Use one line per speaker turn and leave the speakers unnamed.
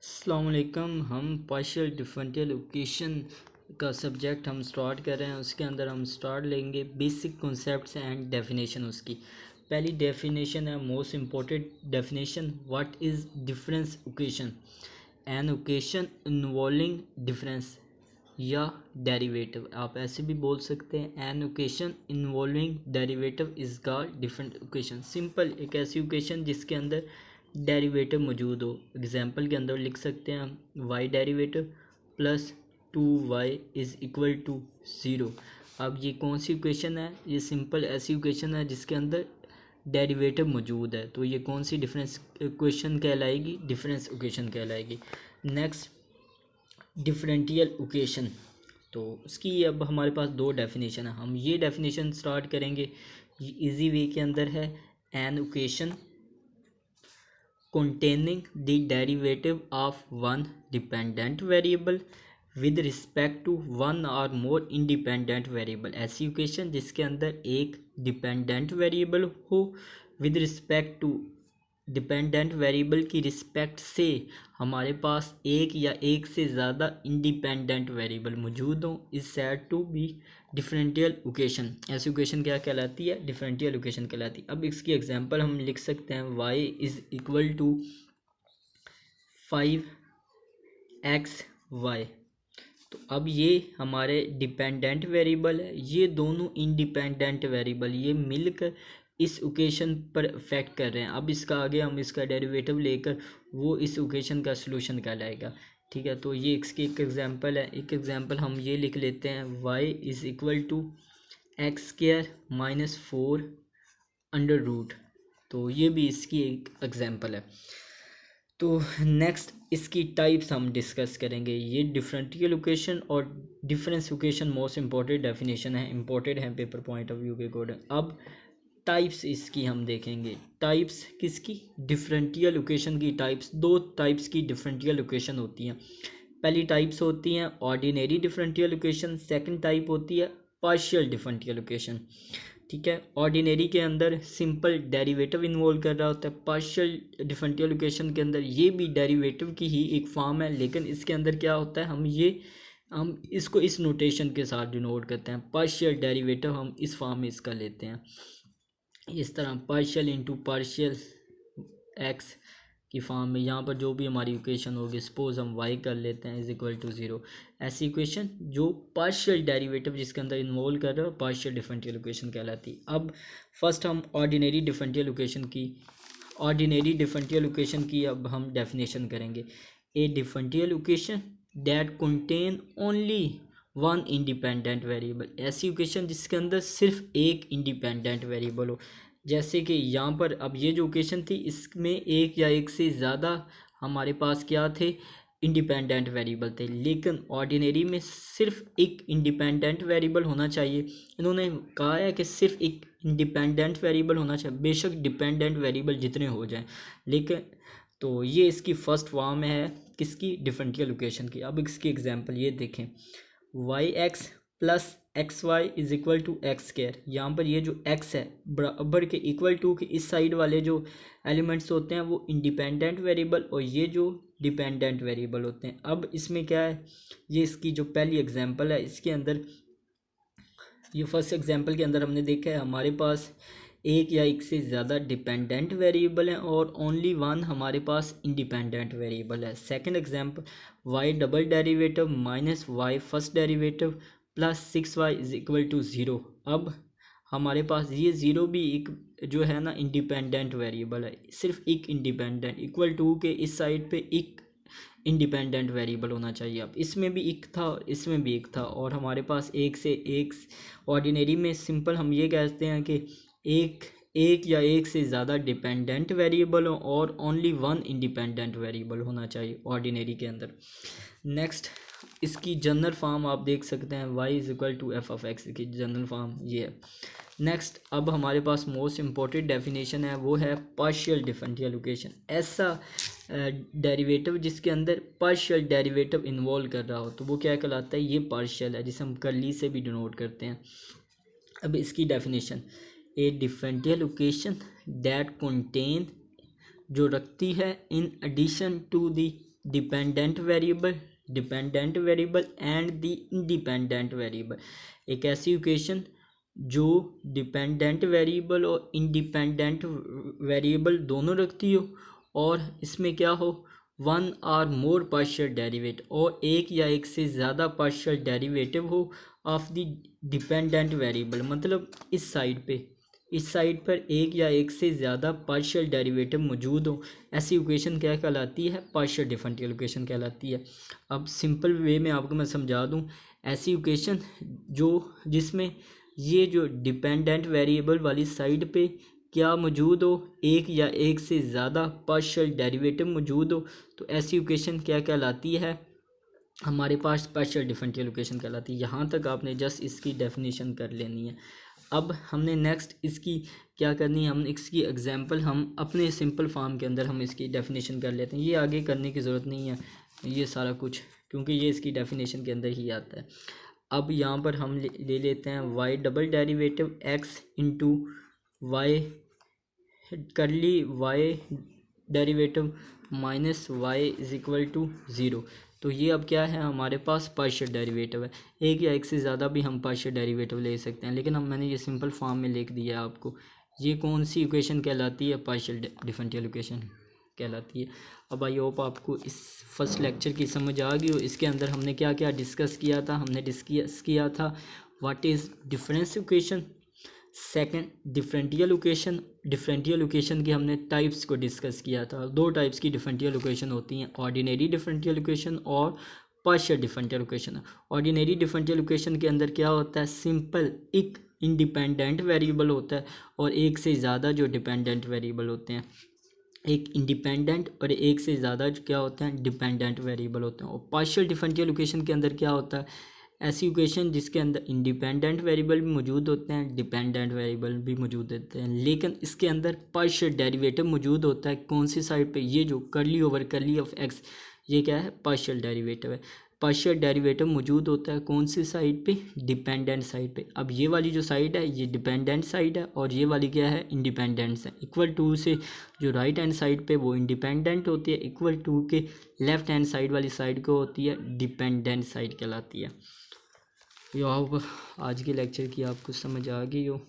अस्सलाम वालेकुम। हम पार्शियल डिफरेंशियल इक्वेशन का सब्जेक्ट हम स्टार्ट कर रहे हैं। उसके अंदर हम स्टार्ट लेंगे बेसिक कॉन्सेप्ट्स एंड डेफिनेशन। उसकी पहली डेफिनेशन है most important definition, what is difference equation. An equation involving difference या डेरिवेटिव, आप ऐसे भी बोल सकते हैं। An equation involving derivative is called different equation. Simple एक ऐसी इक्वेशन जिसके अंदर डेरिवेटिव मौजूद हो। एग्जांपल के अंदर लिख सकते हैं हम y derivative plus 2y is equal to 0। अब ये कौन सी इक्वेशन है? ये सिंपल ऐसी इक्वेशन है जिसके अंदर डेरिवेटिव मौजूद है, तो ये कौन सी डिफरेंस इक्वेशन कहलाएगी? डिफरेंस इक्वेशन कहलाएगी। नेक्स्ट डिफरेंशियल इक्वेशन, तो उसकी अब हमारे पास दो डेफिनेशन है। हम ये डेफिनेशन स्टार्ट करेंगे, ये इजी वे के अंदर है। An equation containing the derivative of one dependent variable with respect to one or more independent variable। ऐसी इक्वेशन जिसके अंदर एक डिपेंडेंट वेरिएबल हो, with respect to dependent variable की रिस्पेक्ट से हमारे पास एक या एक से ज़्यादा इंडिपेंडेंट वेरिएबल मौजूद हों, is said to be differential equation. ऐसी इक्वेशन क्या कहलाती है? डिफरेंशियल इक्वेशन कहलाती है। अब इसकी एग्जांपल हम लिख सकते हैं y is equal to 5xy। तो अब ये हमारे डिपेंडेंट वेरिएबल है, ये दोनों इंडिपेंडेंट वेरिएबल ये मिलकर इस इक्वेशन पर इफेक्ट कर रहे हैं। अब इसका आगे हम इसका डेरिवेटिव लेकर वो इस इक्वेशन का सलूशन कहलाएगा। ठीक है, तो ये इसकी एक एग्जांपल है। एक एग्जांपल हम ये लिख लेते हैं y is equal to x² minus 4 under root. तो ये भी इसकी एक एग्जांपल है। तो नेक्स्ट इसकी टाइप्स हम डिस्कस करेंगे। ये डिफरेंशियल इक्वेशन और difference equation most important definition है, इम्पोर्टेंट है पेपर पॉइंट ऑफ व्यू के अकॉर्डिंग। अब टाइप्स इसकी हम देखेंगे। टाइप्स किसकी? डिफरेंशियल इक्वेशन की टाइप्स। दो टाइप्स की डिफरेंशियल इक्वेशन होती हैं। पहली टाइप्स होती हैं ordinary differential equation, second type होती है पार्शियल डिफरेंशियल इक्वेशन। ठीक है, ऑर्डिनरी के अंदर सिंपल डेरिवेटिव इन्वॉल्व कर रहा होता है। पार्शियल डिफरेंशियल इक्वेशन के अंदर ये भी डेरिवेटिव की ही एक फॉर्म है, लेकिन इसके अंदर क्या होता है, हम इसको इस नोटेशन के साथ डिनोट करते हैं। पार्शियल डेरिवेटिव हम इस फॉर्म में इसका लेते हैं, इस तरह पार्शियल इंटू पार्शियल एक्स की फॉर्म में। यहाँ पर जो भी हमारी इक्वेशन होगी, सपोज हम y कर लेते हैं इज इक्वल टू 0। ऐसी इक्वेशन जो पार्शियल डेरिवेटिव जिसके अंदर इन्वॉल्व कर रहे हो पार्शियल डिफरेंशियल इक्वेशन कहलाती है। अब फर्स्ट हम ऑर्डिनरी डिफरेंशियल इक्वेशन की अब हम डेफिनेशन करेंगे। ए differential equation that contain only one independent variable. ऐसी इक्वेशन जिसके अंदर सिर्फ एक इंडिपेंडेंट वेरिएबल हो। जैसे कि यहाँ पर अब ये जो इक्वेशन थी इसमें एक या एक से ज़्यादा हमारे पास क्या थे? इंडिपेंडेंट वेरिएबल थे, लेकिन ऑर्डिनरी में सिर्फ एक इंडिपेंडेंट वेरिएबल होना चाहिए। इन्होंने कहा है कि सिर्फ एक इंडिपेंडेंट वेरिएबल होना चाहिए, बेशक डिपेंडेंट वेरिएबल जितने हो जाएं, लेकिन तो ये इसकी फर्स्ट फॉर्म है किसकी? डिफरेंशियल इक्वेशन की। अब इसकी एग्जांपल ये देखें, y x plus x y is equal to x square. यहाँ पर ये जो x है बराबर के इक्वल टू के इस साइड वाले जो एलिमेंट्स होते हैं वो इंडिपेंडेंट वेरिएबल और ये जो डिपेंडेंट वेरिएबल होते हैं। अब इसमें क्या है, ये इसकी जो पहली एग्जांपल है इसके अंदर, ये फर्स्ट एग्जांपल के अंदर हमने देखा है हमारे पास एक या एक से ज़्यादा डिपेंडेंट वेरिएबल हैं और ओनली वन हमारे पास इंडिपेंडेंट वेरिएबल है। Second example y double derivative minus y first derivative plus 6y is equal to 0। अब हमारे पास ये 0 भी एक जो है ना इंडिपेंडेंट वेरिएबल है, सिर्फ एक इंडिपेंडेंट इक्वल टू के इस साइड पे एक इंडिपेंडेंट वेरिएबल होना चाहिए। अब इसमें भी एक था और इसमें भी एक था, और हमारे पास एक से एक ऑर्डिनरी में सिंपल हम ये कहते हैं कि एक या एक से ज़्यादा डिपेंडेंट वेरिएबल हो और ओनली वन इंडिपेंडेंट वेरिएबल होना चाहिए ऑर्डिनरी के अंदर। नेक्स्ट इसकी जनरल फॉर्म आप देख सकते हैं, y is equal to f of x की जनरल फॉर्म ये है। नेक्स्ट अब हमारे पास मोस्ट इम्पोर्टेंट डेफिनेशन है, वो है पार्शियल डिफरेंशियल इक्वेशन। ऐसा डेरिवेटिव जिसके अंदर पार्शियल डेरिवेटिव इन्वॉल्व कर रहा हो तो वो क्या कहलाता है? ये पार्शियल है, जिसे हम कर्ली से भी डिनोट करते हैं। अब इसकी definition, a differential equation that contain, जो रखती है in addition to the dependent variable and the independent variable. एक ऐसी इक्वेशन जो डिपेंडेंट वेरिएबल और इंडिपेंडेंट वेरिएबल दोनों रखती हो और इसमें क्या हो, one or more partial derivative और एक या एक से ज़्यादा पार्शियल डेरिवेटिव हो ऑफ द डिपेंडेंट वेरिएबल। मतलब इस साइड पर एक या एक से ज़्यादा पार्शियल डेरिवेटिव मौजूद हो, ऐसी इक्वेशन क्या कहलाती है, पार्शियल डिफरेंशियल इक्वेशन कहलाती है। अब सिंपल वे में आपको मैं समझा दूं, ऐसी इक्वेशन जिसमें ये जो डिपेंडेंट वेरिएबल वाली साइड पे क्या मौजूद हो, एक या एक से ज़्यादा पार्शियल डेरिवेटिव मौजूद हो, तो ऐसी इक्वेशन क्या कहलाती है, हमारे पास पार्शियल डिफरेंशियल इक्वेशन कहलाती है। यहाँ तक आपने जस्ट इसकी डेफिनेशन कर लेनी है। अब हमने नेक्स्ट इसकी क्या करनी है, हम इसकी एग्जांपल हम अपने सिंपल फॉर्म के अंदर हम इसकी डेफिनेशन कर लेते हैं। ये आगे करने की ज़रूरत नहीं है ये सारा कुछ, क्योंकि ये इसकी डेफिनेशन के अंदर ही आता है। अब यहाँ पर हम ले लेते हैं y double derivative x into y करली y derivative minus y is equal to zero. तो ये अब क्या है, हमारे पास पार्शियल डेरिवेटिव है। एक या एक से ज़्यादा भी हम पार्शियल डेरिवेटिव ले सकते हैं, लेकिन अब मैंने ये सिंपल फॉर्म में लिख दिया है आपको। ये कौन सी इक्वेशन कहलाती है, पार्शियल डिफरेंशियल इक्वेशन कहलाती है। अब आई होप आपको इस फर्स्ट लेक्चर की समझ आ गई हो। इसके अंदर हमने क्या क्या डिस्कस किया था, हमने डिस्कस किया था what is difference equation, second differential equation की हमने टाइप्स को डिस्कस किया था। दो टाइप्स की डिफरेंशियल इक्वेशन होती हैं, ऑर्डिनरी डिफरेंशियल इक्वेशन और partial differential equation. Ordinary differential equation के अंदर क्या होता है, सिंपल एक इंडिपेंडेंट वेरिएबल होता है और एक से ज़्यादा जो डिपेंडेंट वेरिएबल होते हैं, एक इंडिपेंडेंट और एक से ज़्यादा जो क्या होते हैं, डिपेंडेंट वेरिएबल होते हैं। और पार्शियल डिफरेंशियल इक्वेशन के अंदर क्या होता है, ऐसी इक्वेशन जिसके अंदर इंडिपेंडेंट वेरिएबल भी मौजूद होते हैं, डिपेंडेंट वेरिएबल भी मौजूद होते हैं, लेकिन इसके अंदर पार्शियल डेरिवेटिव मौजूद होता है। कौन सी साइड पे, ये जो करली ओवर करली ऑफ एक्स, ये क्या है, पार्शियल डेरिवेटिव है। पार्शियल डेरिवेटिव मौजूद होता है कौन सी साइड पे, डिपेंडेंट साइड पे। अब ये वाली जो साइड है ये डिपेंडेंट साइड है और ये वाली क्या है, इंडिपेंडेंट है। इक्वल टू से जो राइट हैंड साइड पे वो इंडिपेंडेंट होती है, इक्वल टू के लेफ्ट हैंड साइड वाली साइड को होती है डिपेंडेंट साइड कहलाती है। आज के लेक्चर की आपको समझ आ गई हो।